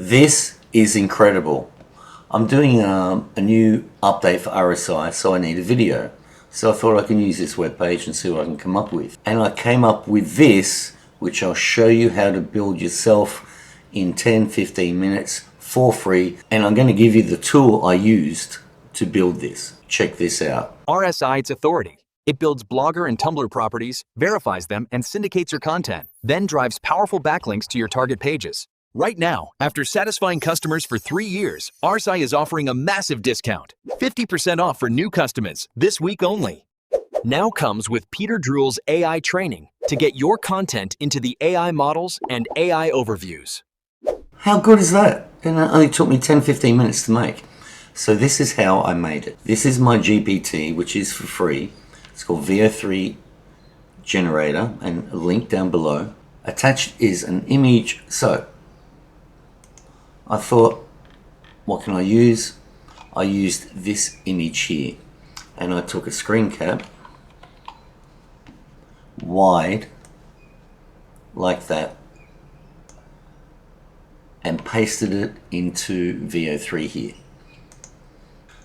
This is incredible. I'm doing a new update for RSI, so I need a video. So I thought I can use this webpage and see what I can come up with. And I came up with this, which I'll show you how to build yourself in 10-15 minutes for free. And I'm going to give you the tool I used to build this. Check this out. RSI, its authority. It builds Blogger and Tumblr properties, verifies them, and syndicates your content, then drives powerful backlinks to your target pages. Right now, after satisfying customers for 3 years, RSI is offering a massive discount, 50% off for new customers, this week only. Now comes with Peter Druhl's AI training to get your content into the AI models and AI overviews. How good is that? And it only took me 10-15 minutes to make. So this is how I made it. This is my GPT, which is for free. It's called VO3 generator, and a link down below. Attached is an image. So I thought, what can I use? I used this image here, and I took a screen cap wide like that and pasted it into VO3 here.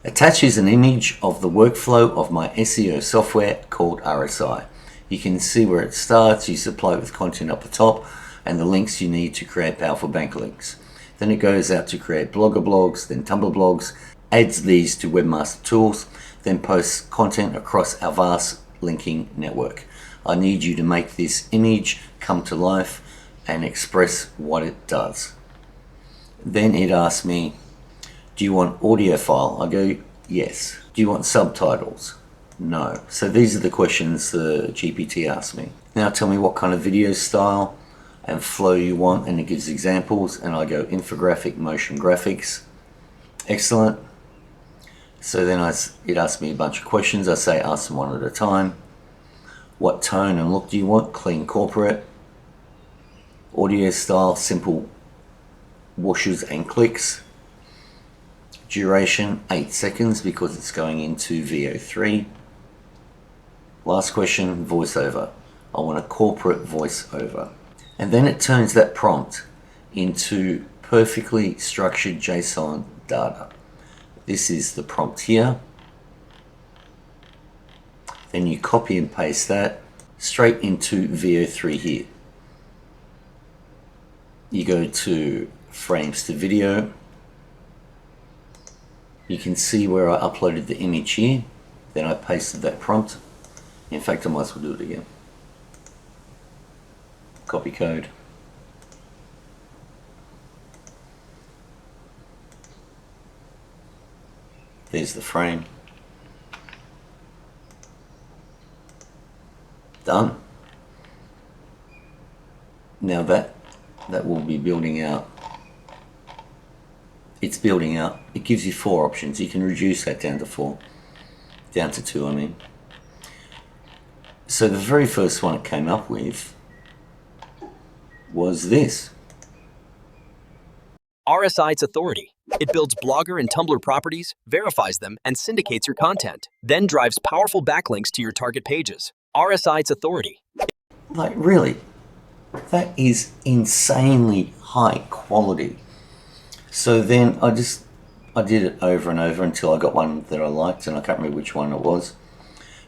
Attached is an image of the workflow of my SEO software called RSI. You can see where it starts. You supply it with content up the top and the links you need to create powerful backlinks. Then it goes out to create Blogger blogs, then Tumblr blogs, adds these to Webmaster Tools, then posts content across our vast linking network. I need you to make this image come to life and express what it does. Then it asks me, do you want audio file? I go, yes. Do you want subtitles? No. So these are the questions the GPT asked me. Now tell me what kind of video style and flow you want, and it gives examples, and I go infographic, motion graphics. Excellent. So then it asks me a bunch of questions. I say ask them one at a time. What tone and look do you want? Clean corporate. Audio style, simple whooshes and clicks. Duration 8 seconds because it's going into VO3. Last question, voiceover. I want a corporate voiceover. And then it turns that prompt into perfectly structured JSON data. This is the prompt here. Then you copy and paste that straight into VO3 here. You go to frames to video. You can see where I uploaded the image here. Then I pasted that prompt. In fact, I might as well do it again. Copy code. There's the frame. Done. Now that will be building out. It's building out. It gives you 4 options. You can reduce that down to 4. Down to 2, I mean. So the very first one it came up with was this. RSI, its authority. It builds Blogger and Tumblr properties, verifies them, and syndicates your content, then drives powerful backlinks to your target pages. RSI, its authority. Like, really? That is insanely high quality. So then I did it over and over until I got one that I liked, and I can't remember which one it was.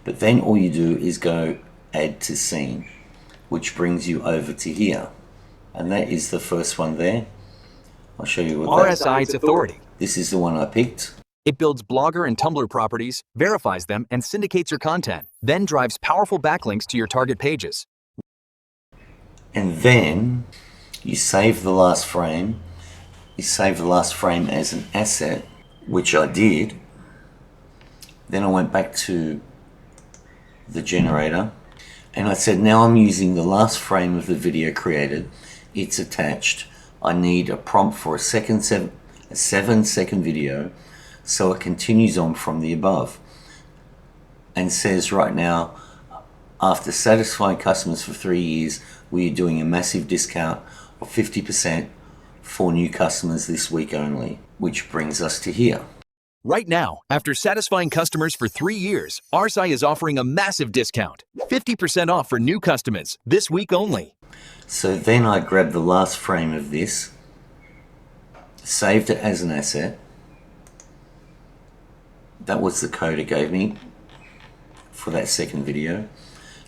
But then all you do is go add to scene, which brings you over to here. And that is the first one there. I'll show you what RSI, its authority. This is the one I picked. It builds Blogger and Tumblr properties, verifies them, and syndicates your content, then drives powerful backlinks to your target pages. And then you save the last frame. You save the last frame as an asset, which I did. Then I went back to the generator and I said, now I'm using the last frame of the video created. It's attached. I need a prompt for a 7-second video, so it continues on from the above and says right now, after satisfying customers for 3 years, we are doing a massive discount of 50% for new customers this week only, which brings us to here. Right now, after satisfying customers for 3 years, RSI is offering a massive discount, 50% off for new customers, this week only. So then I grabbed the last frame of this saved it as an asset. That was the code it gave me for that second video.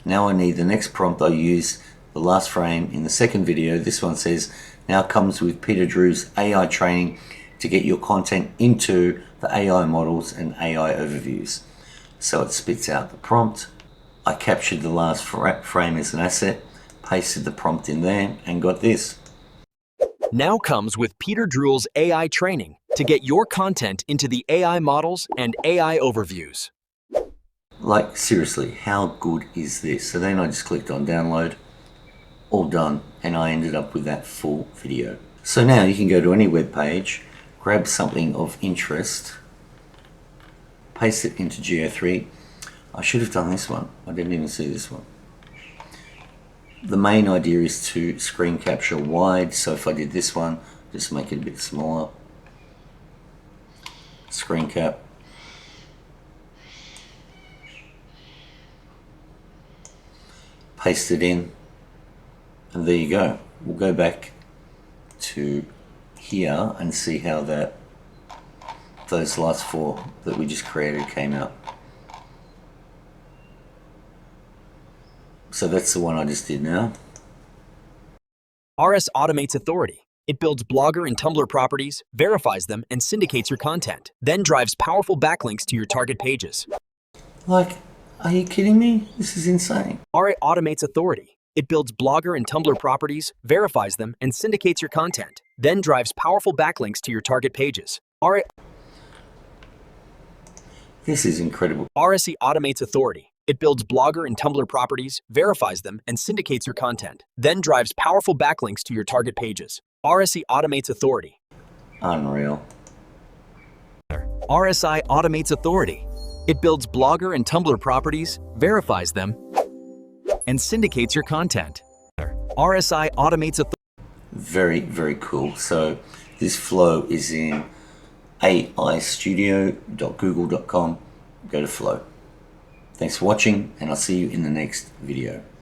Now I need the next prompt. I use the last frame in the second video. This one says, now comes with Peter Drew's AI training to get your content into the AI models and AI overviews. So it spits out the prompt. I captured the last frame as an asset, pasted the prompt in there, and got this. Now comes with Peter Drew's AI training to get your content into the AI models and AI overviews. Like, seriously, how good is this? So then I just clicked on download, all done, and I ended up with that full video. So now you can go to any web page, grab something of interest, paste it into Geo3. I should have done this one. I didn't even see this one. The main idea is to screen capture wide. So if I did this one, just make it a bit smaller. Screen cap. Paste it in. And there you go. We'll go back to here and see how those last four that we just created came out. So that's the one I just did now. RS automates authority. It builds Blogger and Tumblr properties, verifies them, and syndicates your content, then drives powerful backlinks to your target pages. Like, are you kidding me? This is insane. RA automates authority. It builds Blogger and Tumblr properties, verifies them, and syndicates your content, then drives powerful backlinks to your target pages. This is incredible. RSE automates authority. It builds Blogger and Tumblr properties, verifies them, and syndicates your content, then drives powerful backlinks to your target pages. RSE automates authority. Unreal. RSI automates authority. It builds Blogger and Tumblr properties, verifies them, and syndicates your content. RSI automates authority. Very, very cool. So this flow is in aistudio.google.com. Go to flow. Thanks for watching, and I'll see you in the next video.